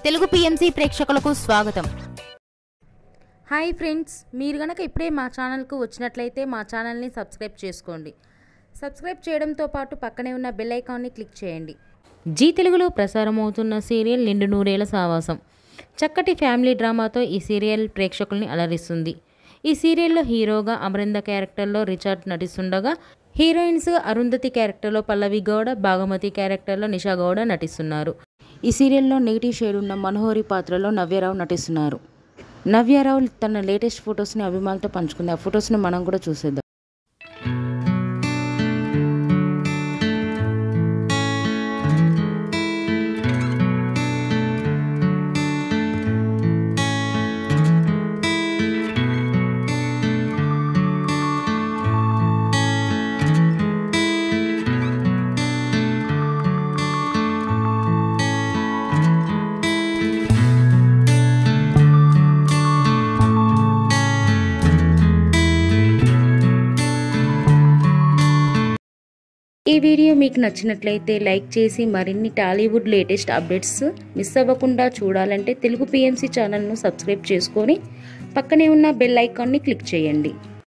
Telugu PMC ప్రేక్షకులకు స్వాగతం. Hi friends, మీరు గనక ఇప్పుడే మా ఛానల్కు వచ్చినట్లయితే మా ఛానల్ని సబ్స్క్రైబ్ చేసుకోండి. సబ్స్క్రైబ్ చేయడంతో పాటు పక్కనే ఉన్న బెల్ ఐకాన్ని క్లిక్ చేయండి. జీ తెలుగులో ప్రసారమవుతున్న సీరియల్ నిండు నూరేళ్ల సావాసం. చక్కటి ఫ్యామిలీ డ్రామాతో ఈ సీరియల్ ప్రేక్షకుల్ని అలరిస్తుంది. ఈ సీరియల్లో హీరోగా అమరింద క్యారెక్టర్లో రిచర్డ్ నటిస్తుండగా, హీరోయిన్స్ అరుంధతి క్యారెక్టర్లో పల్లవి గౌడ, భాగమతి క్యారెక్టర్లో నిషా గౌడ నటిస్తున్నారు. ఈ సీరియల్లో నెగిటివ్ షేడ్ ఉన్న మనోహరి పాత్రలో నవ్యారావు నటిస్తున్నారు. నవ్యారావు తన లేటెస్ట్ ఫొటోస్ని అభిమానులతో పంచుకుంది. ఆ ఫొటోస్ని మనం కూడా చూసేద్దాం. ఈ వీడియో మీకు నచ్చినట్లయితే లైక్ చేసి మరిన్ని టాలీవుడ్ లేటెస్ట్ అప్డేట్స్ మిస్ అవ్వకుండా చూడాలంటే తెలుగు పిఎంసి ఛానల్ను సబ్స్క్రైబ్ చేసుకొని పక్కనే ఉన్న బెల్ ఐకాన్ని క్లిక్ చేయండి.